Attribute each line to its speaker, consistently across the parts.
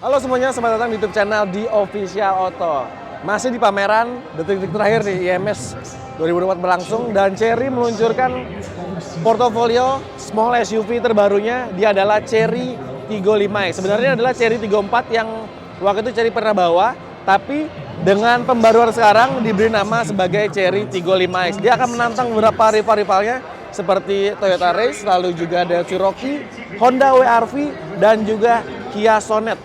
Speaker 1: Halo semuanya, selamat datang di YouTube channel di Official Auto. Masih di pameran, detik-detik terakhir nih IMS 2024 berlangsung dan Chery meluncurkan portofolio small SUV terbarunya. Dia adalah Chery Tiggo 5X. Sebenarnya adalah Chery Tiggo 4 yang waktu itu Chery pernah bawa, tapi dengan pembaruan sekarang diberi nama sebagai Chery Tiggo 5X. Dia akan menantang beberapa rival-rivalnya seperti Toyota Race, lalu juga ada Cherokee, Honda WRV, dan juga Kia Sonet.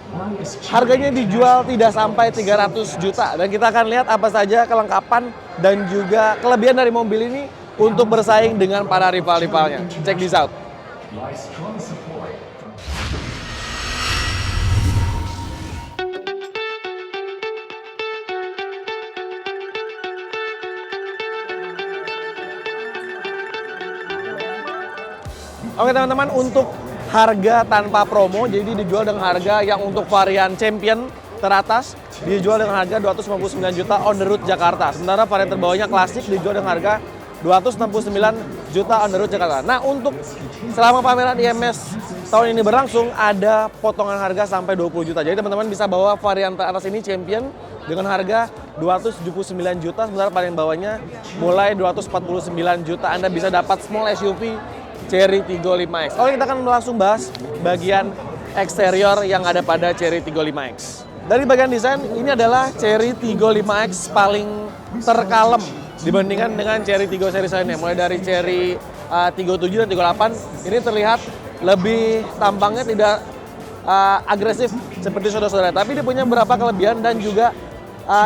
Speaker 1: Harganya dijual tidak sampai 300 juta dan kita akan lihat apa saja kelengkapan dan juga kelebihan dari mobil ini untuk bersaing dengan para rival-rivalnya. Check this out. Oke teman-teman, untuk harga tanpa promo, jadi dijual dengan harga yang untuk varian Champion teratas dijual dengan harga 259 juta on the road Jakarta. Sementara varian terbawahnya klasik dijual dengan harga 269 juta on the road Jakarta. Nah, untuk selama pameran IMS tahun ini berlangsung ada potongan harga sampai 20 juta. Jadi teman-teman bisa bawa varian teratas ini Champion dengan harga 279 juta, sementara varian bawahnya mulai 249 juta. Anda bisa dapat small SUV Chery Tiggo 5X. Oke, kita akan langsung bahas bagian eksterior yang ada pada Chery Tiggo 5X. Dari bagian desain, ini adalah Chery Tiggo 5X paling terkalem dibandingkan dengan Chery Tiggo seri lainnya. Mulai dari Chery Tiggo 7 dan Tiggo 8, ini terlihat lebih tampangnya tidak agresif seperti saudara-saudara. Tapi dia punya beberapa kelebihan dan juga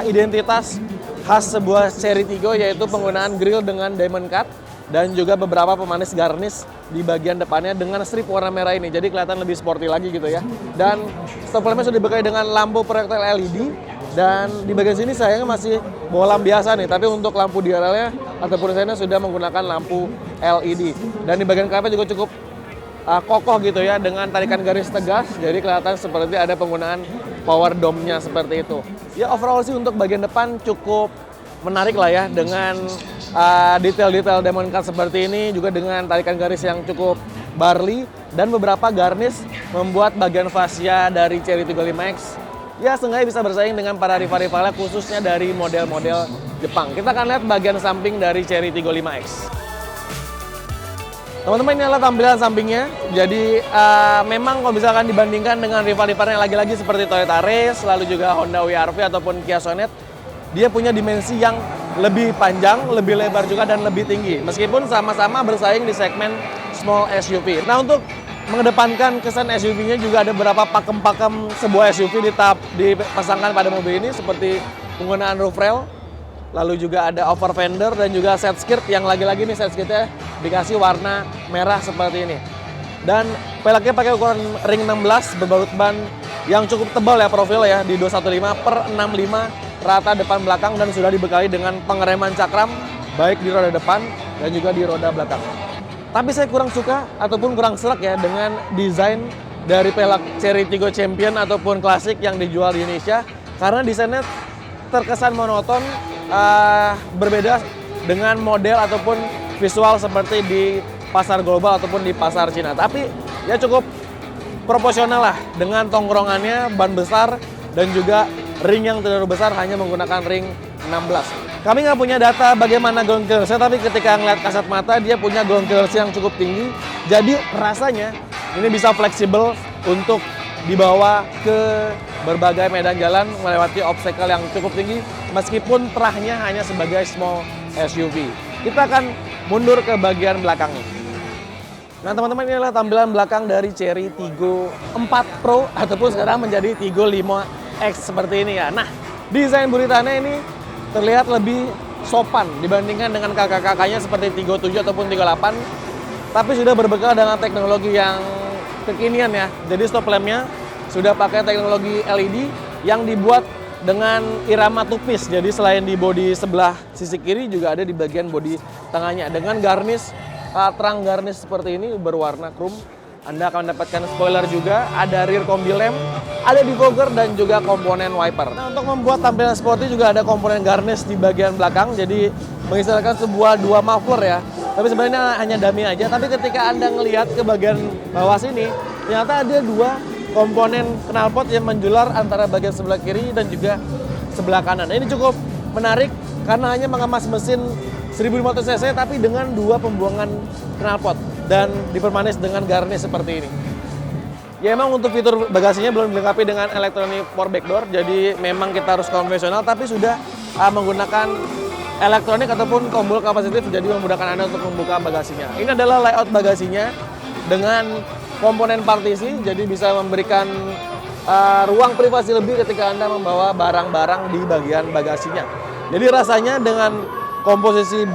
Speaker 1: identitas khas sebuah Chery Tiggo, yaitu penggunaan grill dengan diamond cut dan juga beberapa pemanis garnish di bagian depannya dengan strip warna merah ini, jadi kelihatan lebih sporty lagi gitu ya. Dan stop lampnya sudah dibekali dengan lampu proyektil LED, dan di bagian sini sayangnya masih bohlam biasa nih, tapi untuk lampu dialnya ataupun desainnya sudah menggunakan lampu LED. Dan di bagian kapnya juga cukup kokoh gitu ya, dengan tarikan garis tegas, jadi kelihatan seperti ada penggunaan power dome-nya seperti itu. Ya overall sih untuk bagian depan cukup menarik lah ya, dengan detail-detail diamond cut seperti ini, juga dengan tarikan garis yang cukup barley dan beberapa garnish membuat bagian fascia dari Chery Tiggo 5X ya sengaja bisa bersaing dengan para rival-rivalnya, khususnya dari model-model Jepang. Kita akan lihat bagian samping dari Chery Tiggo 5X. Teman-teman, ini adalah tampilan sampingnya. Jadi memang kalau misalkan dibandingkan dengan rival-rivalnya lagi-lagi seperti Toyota Race, lalu juga Honda WRV ataupun Kia Sonet, dia punya dimensi yang lebih panjang, lebih lebar juga, dan lebih tinggi. Meskipun sama-sama bersaing di segmen small SUV. Nah, untuk mengedepankan kesan SUV-nya juga ada beberapa pakem-pakem sebuah SUV dipasangkan pada mobil ini, seperti penggunaan roof rail, lalu juga ada over fender dan juga set skirt yang lagi-lagi nih set skirtnya dikasih warna merah seperti ini. Dan peleknya pakai ukuran ring 16 berbalut ban yang cukup tebal ya, profil ya, di 215/65 rata depan belakang, dan sudah dibekali dengan pengereman cakram baik di roda depan dan juga di roda belakang. Tapi saya kurang suka ataupun kurang serak ya dengan desain dari pelek Chery Tiggo Champion ataupun klasik yang dijual di Indonesia, karena desainnya terkesan monoton, berbeda dengan model ataupun visual seperti di pasar global ataupun di pasar Cina. Tapi ya cukup proporsional lah dengan tongkrongannya, ban besar, dan juga ring yang terlalu besar, hanya menggunakan ring 16. Kami nggak punya data bagaimana ground clearance, tapi ketika ngeliat kasat mata dia punya ground clearance yang cukup tinggi. Jadi rasanya ini bisa fleksibel untuk dibawa ke berbagai medan jalan melewati obstacle yang cukup tinggi, meskipun terahnya hanya sebagai small SUV. Kita akan mundur ke bagian belakangnya. Nah teman-teman, ini adalah tampilan belakang dari Chery Tiggo 4 Pro ataupun sekarang menjadi Tiggo 5X seperti ini ya. Nah, desain buritannya ini terlihat lebih sopan dibandingkan dengan kakak-kakaknya seperti Tiggo 7 ataupun Tiggo 8, tapi sudah berbekal dengan teknologi yang kekinian ya. Jadi stop lampnya sudah pakai teknologi LED yang dibuat dengan irama tupis. Jadi selain di bodi sebelah sisi kiri, juga ada di bagian bodi tengahnya dengan garnish terang garnish seperti ini berwarna chrome. Anda akan mendapatkan spoiler juga, ada rear combi lamp, ada defogger, dan juga komponen wiper. Nah, untuk membuat tampilan sporty juga ada komponen garnish di bagian belakang, jadi mengistilahkan sebuah dua muffler ya. Tapi sebenarnya hanya dummy aja, tapi ketika Anda ngelihat ke bagian bawah sini, ternyata ada dua komponen knalpot yang menjular antara bagian sebelah kiri dan juga sebelah kanan. Nah, ini cukup menarik karena hanya mengemas mesin 1500 cc tapi dengan 2 pembuangan knalpot dan dipermanis dengan garnish seperti ini. Ya emang untuk fitur bagasinya belum dilengkapi dengan elektronik power back door, jadi memang kita harus konvensional tapi sudah menggunakan elektronik ataupun tombol kapasitif, jadi memudahkan Anda untuk membuka bagasinya. Ini adalah layout bagasinya dengan komponen partisi, jadi bisa memberikan ruang privasi lebih ketika Anda membawa barang-barang di bagian bagasinya. Jadi rasanya dengan komposisi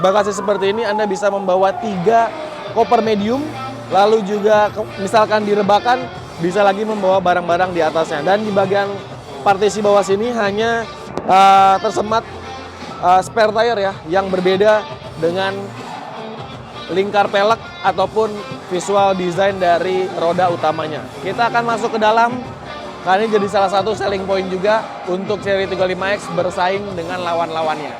Speaker 1: bagasi seperti ini Anda bisa membawa 3 koper medium, lalu juga misalkan direbakan bisa lagi membawa barang-barang di atasnya. Dan di bagian partisi bawah sini hanya tersemat spare tire ya, yang berbeda dengan lingkar pelek ataupun visual design dari roda utamanya. Kita akan masuk ke dalam, karena ini jadi salah satu selling point juga untuk Chery 35X bersaing dengan lawan-lawannya.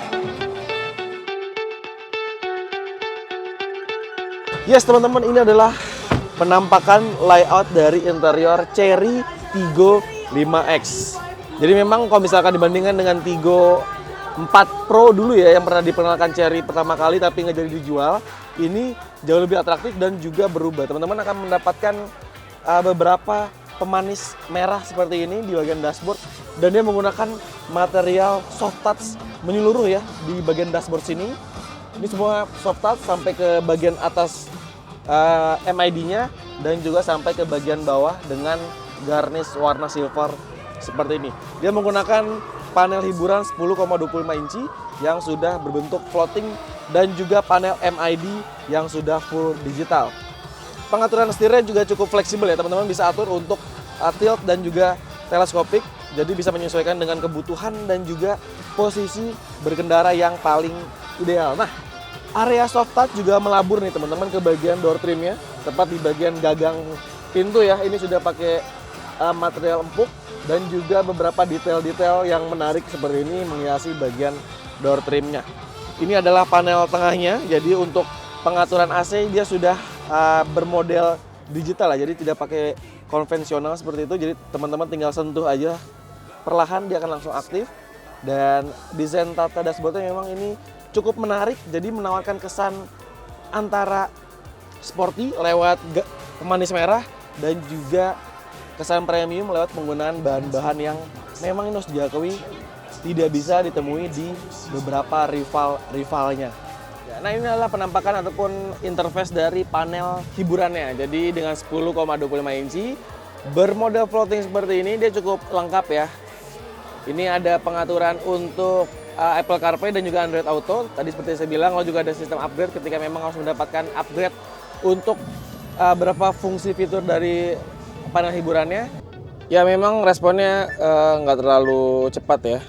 Speaker 1: Yes teman-teman, ini adalah penampakan layout dari interior Chery Tiggo 5X. Jadi memang kalau misalkan dibandingkan dengan Tiggo 4 Pro dulu ya, yang pernah diperkenalkan Chery pertama kali tapi nggak jadi dijual, ini jauh lebih atraktif dan juga berubah. Teman-teman akan mendapatkan beberapa pemanis merah seperti ini di bagian dashboard, dan dia menggunakan material soft touch menyeluruh ya di bagian dashboard sini. Ini semua soft touch sampai ke bagian atas MID-nya dan juga sampai ke bagian bawah dengan garnish warna silver seperti ini. Dia menggunakan panel hiburan 10,25 inci yang sudah berbentuk floating dan juga panel MID yang sudah full digital. Pengaturan setirnya juga cukup fleksibel ya, teman-teman bisa atur untuk tilt dan juga teleskopik, jadi bisa menyesuaikan dengan kebutuhan dan juga posisi berkendara yang paling ideal. Nah, area soft touch juga melabur nih teman-teman ke bagian door trimnya, tepat di bagian gagang pintu ya. Ini sudah pakai material empuk dan juga beberapa detail-detail yang menarik seperti ini menghiasi bagian door trimnya. Ini adalah panel tengahnya, jadi untuk pengaturan AC dia sudah bermodel digital ya, jadi tidak pakai konvensional seperti itu. Jadi teman-teman tinggal sentuh aja, perlahan dia akan langsung aktif. Dan desain tata dashboardnya memang ini cukup menarik, jadi menawarkan kesan antara sporty lewat pemanis merah dan juga kesan premium lewat penggunaan bahan-bahan yang memang ini harus diakui tidak bisa ditemui di beberapa rivalnya. Nah, ini adalah penampakan ataupun interface dari panel hiburannya. Jadi dengan 10,25 inci bermodel floating seperti ini, dia cukup lengkap ya. Ini ada pengaturan untuk Apple CarPlay dan juga Android Auto. Tadi seperti saya bilang, kalau juga ada sistem upgrade ketika memang harus mendapatkan upgrade untuk beberapa fungsi fitur dari panel hiburannya. Ya memang responnya nggak terlalu cepat ya.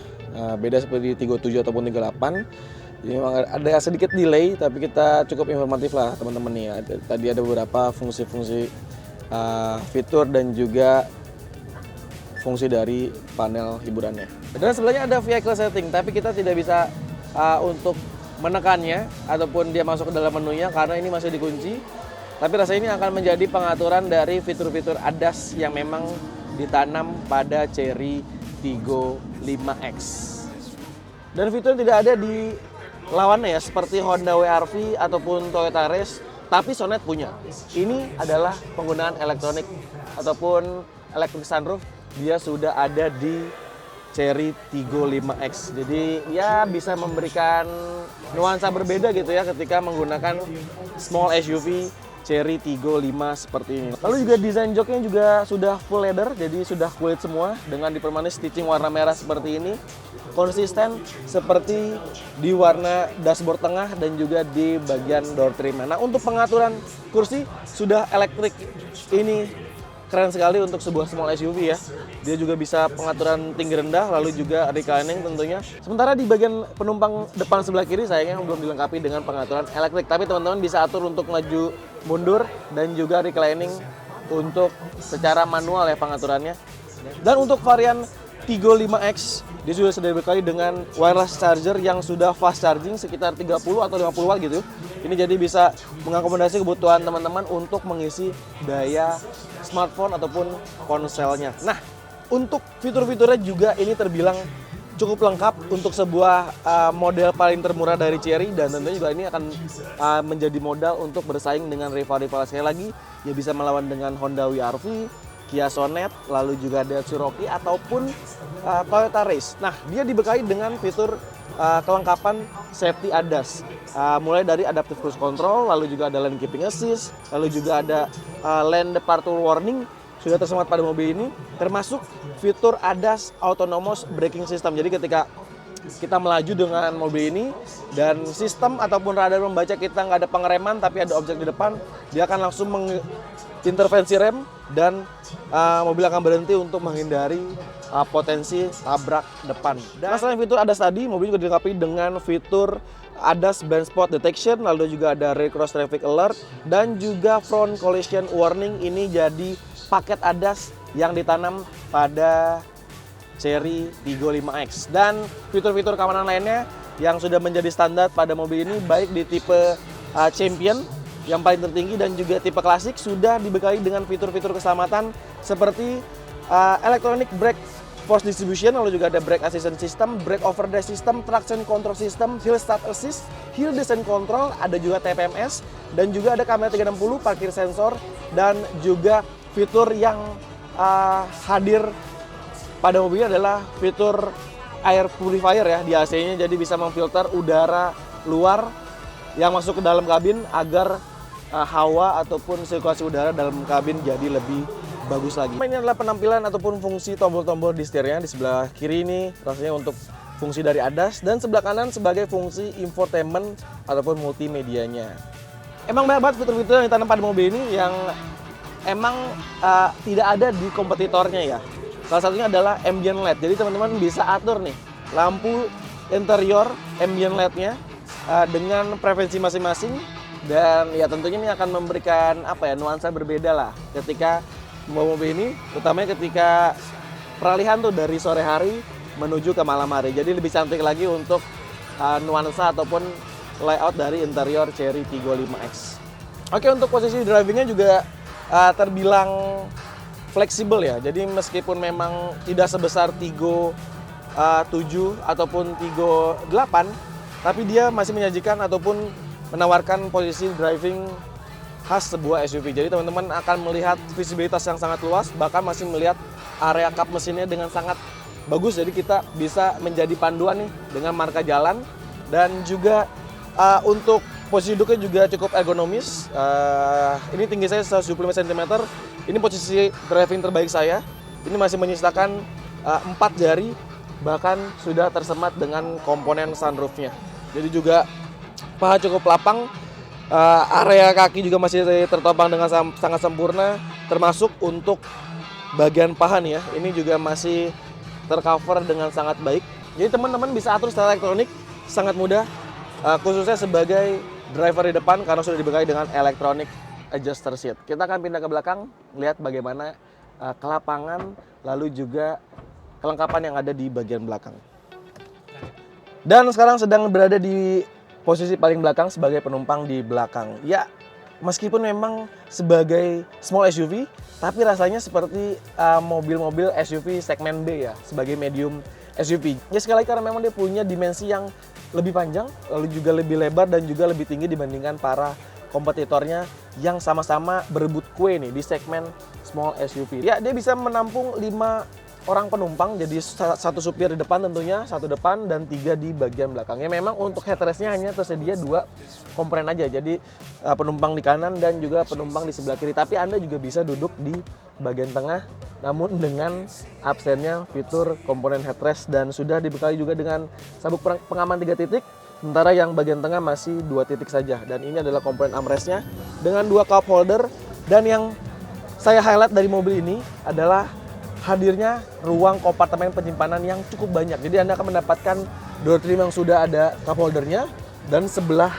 Speaker 1: Beda seperti 37 ataupun 38. Jadi memang ada sedikit delay, tapi kita cukup informatif lah teman-teman nih ya. Tadi ada beberapa fungsi-fungsi fitur dan juga fungsi dari panel hiburannya. Dan sebelahnya ada vehicle setting, tapi kita tidak bisa untuk menekannya ataupun dia masuk ke dalam menunya karena ini masih dikunci. Tapi rasanya ini akan menjadi pengaturan dari fitur-fitur ADAS yang memang ditanam pada Chery Tiggo 5X. Dan fitur yang tidak ada di lawannya ya, seperti Honda WR-V ataupun Toyota Race, tapi Sonet punya. Ini adalah penggunaan elektronik ataupun electric sunroof, dia sudah ada di Chery Tiggo 5X. Jadi ya bisa memberikan nuansa berbeda gitu ya ketika menggunakan small SUV Chery Tiggo 5 seperti ini. Lalu juga desain joknya juga sudah full leather, jadi sudah kulit semua dengan dipermanis stitching warna merah seperti ini. Konsisten seperti di warna dashboard tengah dan juga di bagian door trim. Nah, untuk pengaturan kursi sudah elektrik. Ini keren sekali untuk sebuah small SUV ya. Dia juga bisa pengaturan tinggi rendah, lalu juga reclining tentunya. Sementara di bagian penumpang depan sebelah kiri sayangnya belum dilengkapi dengan pengaturan elektrik. Tapi teman-teman bisa atur untuk maju mundur dan juga reclining untuk secara manual ya pengaturannya. Dan untuk varian Tigo 5X. Dia sudah dibekali dengan wireless charger yang sudah fast charging sekitar 30 atau 50 watt gitu. Ini jadi bisa mengakomodasi kebutuhan teman-teman untuk mengisi daya smartphone ataupun ponselnya. Nah, untuk fitur-fiturnya juga ini terbilang cukup lengkap untuk sebuah model paling termurah dari Chery, dan tentunya juga ini akan menjadi modal untuk bersaing dengan rival-rival. Sekali lagi, ya bisa melawan dengan Honda WR-V, Kia Sonet, lalu juga ada Cherokee ataupun Toyota Race. Nah, dia dibekali dengan fitur kelengkapan safety ADAS. Mulai dari adaptive cruise control, lalu juga ada lane keeping assist, lalu juga ada lane departure warning sudah tersemat pada mobil ini, termasuk fitur ADAS autonomous braking system. Jadi ketika kita melaju dengan mobil ini dan sistem ataupun radar membaca kita nggak ada pengereman tapi ada objek di depan, dia akan langsung mengintervensi rem dan mobil akan berhenti untuk menghindari potensi tabrak depan. Dan selain fitur ADAS tadi, mobil juga dilengkapi dengan fitur ADAS blind spot detection, lalu juga ada rear cross traffic alert dan juga front collision warning. Ini jadi paket ADAS yang ditanam pada Chery Tiggo 5X. Dan fitur-fitur keamanan lainnya yang sudah menjadi standar pada mobil ini, baik di tipe Champion yang paling tertinggi dan juga tipe klasik, sudah dibekali dengan fitur-fitur keselamatan seperti electronic brake force distribution, lalu juga ada brake assistance system, brake overdash system, traction control system, hill start assist, hill descent control, ada juga TPMS, dan juga ada kamera 360, parkir sensor, dan juga fitur yang hadir pada mobil adalah fitur air purifier ya di AC-nya, jadi bisa memfilter udara luar yang masuk ke dalam kabin agar hawa ataupun sirkulasi udara dalam kabin jadi lebih bagus lagi. Ini adalah penampilan ataupun fungsi tombol-tombol di setirnya. Di sebelah kiri ini rasanya untuk fungsi dari ADAS, dan sebelah kanan sebagai fungsi infotainment ataupun multimedianya. Emang banyak banget fitur-fitur yang ditanam pada mobil ini yang emang tidak ada di kompetitornya ya. Salah satunya adalah ambient LED. Jadi teman-teman bisa atur nih lampu interior ambient LED-nya dengan preferensi masing-masing, dan ya tentunya ini akan memberikan nuansa berbeda lah ketika membawa mobil ini, utamanya ketika peralihan tuh dari sore hari menuju ke malam hari. Jadi lebih cantik lagi untuk nuansa ataupun layout dari interior Chery Tiggo 5X. Oke, untuk posisi drivingnya juga terbilang fleksibel ya. Jadi meskipun memang tidak sebesar Tiggo 7 ataupun Tiggo 8, tapi dia masih menyajikan ataupun menawarkan posisi driving khas sebuah SUV. Jadi teman-teman akan melihat visibilitas yang sangat luas, bahkan masih melihat area kap mesinnya dengan sangat bagus. Jadi kita bisa menjadi panduan nih dengan marka jalan, dan juga untuk posisi duduknya juga cukup ergonomis. Ini tinggi saya 175 cm. Ini posisi driving terbaik saya. Ini masih menyisakan 4 jari, bahkan sudah tersemat dengan komponen sunroofnya. Jadi juga paha cukup lapang. Area kaki juga masih tertopang dengan sangat sempurna, termasuk untuk bagian paha nih ya. Ini juga masih tercover dengan sangat baik. Jadi teman-teman bisa atur secara elektronik sangat mudah, khususnya sebagai driver di depan karena sudah dibekali dengan electronic adjuster seat. Kita akan pindah ke belakang, lihat bagaimana kelapangan lalu juga kelengkapan yang ada di bagian belakang. Dan sekarang sedang berada di posisi paling belakang sebagai penumpang di belakang. Ya, meskipun memang sebagai small SUV, tapi rasanya seperti mobil-mobil SUV segmen B ya, sebagai medium SUV. Ya sekali lagi karena memang dia punya dimensi yang lebih panjang, lalu juga lebih lebar dan juga lebih tinggi dibandingkan para kompetitornya yang sama-sama berebut kue nih di segmen small SUV. Ya, dia bisa menampung 5 orang penumpang, jadi satu supir di depan tentunya, satu depan dan 3 di bagian belakangnya. Memang untuk headrestnya hanya tersedia 2 komponen aja, jadi penumpang di kanan dan juga penumpang di sebelah kiri. Tapi Anda juga bisa duduk di bagian tengah, namun dengan absennya fitur komponen headrest, dan sudah dibekali juga dengan sabuk pengaman 3 titik, sementara yang bagian tengah masih 2 titik saja. Dan ini adalah komponen armrestnya dengan 2 cup holder, dan yang saya highlight dari mobil ini adalah hadirnya ruang kompartemen penyimpanan yang cukup banyak. Jadi Anda akan mendapatkan door trim yang sudah ada cup holdernya, dan sebelah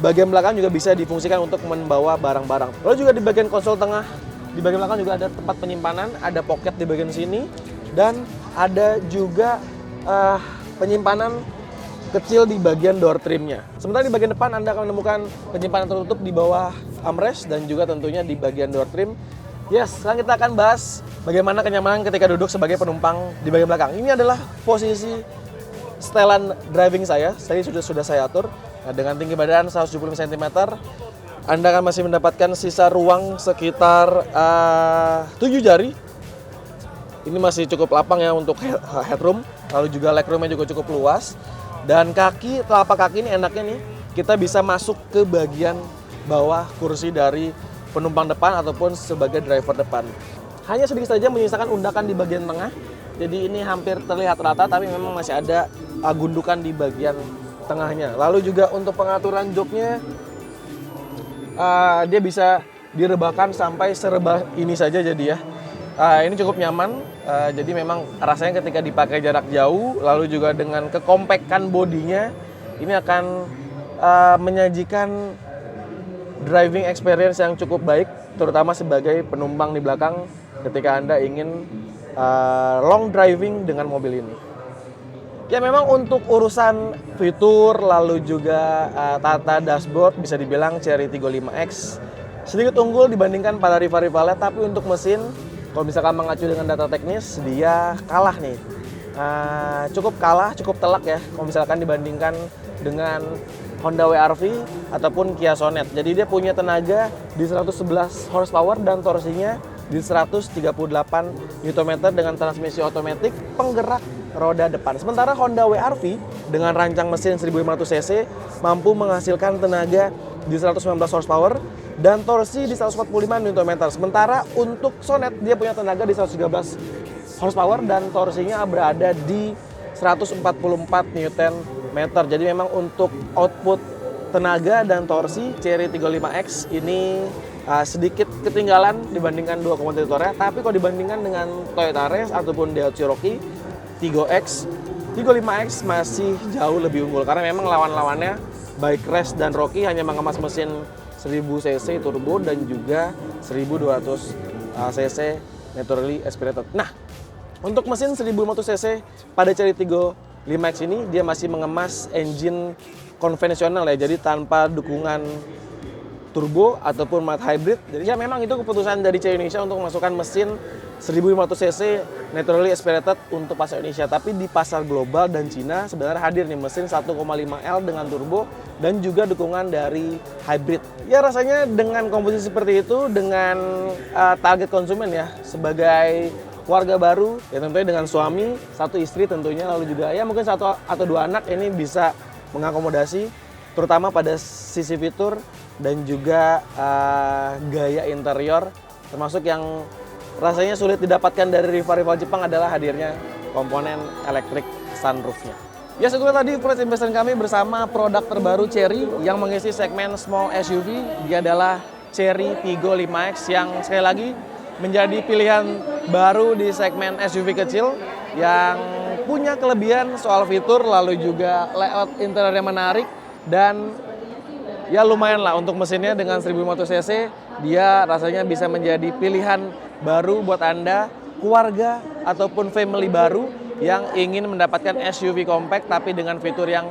Speaker 1: bagian belakang juga bisa difungsikan untuk membawa barang-barang. Lalu juga di bagian konsol tengah, di bagian belakang juga ada tempat penyimpanan, ada pocket di bagian sini, dan ada juga penyimpanan kecil di bagian door trimnya. Sementara di bagian depan Anda akan menemukan penyimpanan tertutup di bawah armrest dan juga tentunya di bagian door trim. Yes, sekarang kita akan bahas bagaimana kenyamanan ketika duduk sebagai penumpang di bagian belakang. Ini adalah posisi setelan driving saya. Sudah saya atur. Nah, dengan tinggi badan 170 cm, Anda akan masih mendapatkan sisa ruang sekitar 7 jari. Ini masih cukup lapang ya untuk headroom, lalu juga legroomnya juga cukup luas. Dan telapak kaki ini enaknya nih, kita bisa masuk ke bagian bawah kursi dari penumpang depan ataupun sebagai driver depan. Hanya sedikit saja menyisakan undakan di bagian tengah, jadi ini hampir terlihat rata, tapi memang masih ada gundukan di bagian tengahnya. Lalu juga untuk pengaturan joknya, dia bisa direbahkan sampai serebah ini saja jadi ya. Ini cukup nyaman, jadi memang rasanya ketika dipakai jarak jauh, lalu juga dengan kekompakkan bodinya, ini akan menyajikan driving experience yang cukup baik, terutama sebagai penumpang di belakang ketika Anda ingin long driving dengan mobil ini. Ya memang untuk urusan fitur, lalu juga tata dashboard, bisa dibilang Chery Tiggo 5X sedikit unggul dibandingkan pada rival-rivalnya, tapi untuk mesin, kalau misalkan mengacu dengan data teknis, dia kalah nih. Cukup telak ya kalau misalkan dibandingkan dengan Honda WR-V ataupun Kia Sonet. Jadi dia punya tenaga di 111 horsepower dan torsinya di 138 Nm dengan transmisi otomatis penggerak roda depan. Sementara Honda WR-V dengan rancang mesin 1500 cc mampu menghasilkan tenaga di 119 horsepower dan torsi di 145 Nm. Sementara untuk Sonet dia punya tenaga di 113 horsepower dan torsinya berada di 144 Nm. Jadi memang untuk output tenaga dan torsi Chery Tiggo 5X ini sedikit ketinggalan dibandingkan dua kompetitornya. Tapi kalau dibandingkan dengan Toyota Race ataupun Daihatsu Rocky, Tiggo 5X masih jauh lebih unggul karena memang lawan-lawannya baik Race dan Rocky hanya mengemas mesin 1000 cc turbo dan juga 1200 cc naturally aspirated. Nah, untuk mesin 1500 cc pada Chery Tiggo 5X ini dia masih mengemas engine konvensional ya, jadi tanpa dukungan turbo ataupun mild hybrid. Jadi ya memang itu keputusan dari Chery Indonesia untuk memasukkan mesin 1500 cc naturally aspirated untuk pasar Indonesia. Tapi di pasar global dan Cina sebenarnya hadir nih mesin 1,5L dengan turbo dan juga dukungan dari hybrid. Ya rasanya dengan komposisi seperti itu, dengan target konsumen ya sebagai keluarga baru, ya tentunya dengan suami, satu istri tentunya, lalu juga ya mungkin satu atau dua anak, ini bisa mengakomodasi terutama pada sisi fitur dan juga gaya interior, termasuk yang rasanya sulit didapatkan dari rival-rival Jepang adalah hadirnya komponen elektrik sunroofnya. Ya, segitu tadi first impression kami bersama produk terbaru Chery yang mengisi segmen small SUV. Dia adalah Chery Tiggo 5X yang sekali lagi menjadi pilihan baru di segmen SUV kecil yang punya kelebihan soal fitur, lalu juga layout interior yang menarik, dan ya lumayan lah untuk mesinnya dengan 1500 cc. Dia rasanya bisa menjadi pilihan baru buat Anda, keluarga ataupun family baru yang ingin mendapatkan SUV compact tapi dengan fitur yang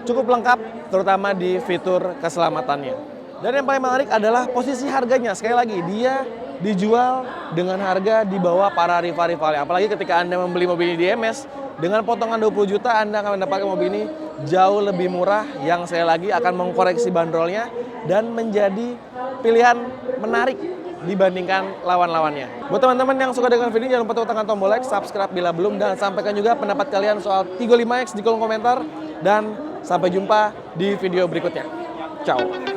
Speaker 1: cukup lengkap, terutama di fitur keselamatannya. Dan yang paling menarik adalah posisi harganya. Sekali lagi, dia dijual dengan harga di bawah para rival-rivalnya. Apalagi ketika Anda membeli mobil ini di MS, dengan potongan 20 juta Anda akan mendapatkan mobil ini jauh lebih murah yang sekali lagi akan mengkoreksi bandrolnya dan menjadi pilihan menarik dibandingkan lawan-lawannya. Buat teman-teman yang suka dengan video, jangan lupa tekan tombol like, subscribe bila belum, dan sampaikan juga pendapat kalian soal Tiggo 5X di kolom komentar. Dan sampai jumpa di video berikutnya. Ciao.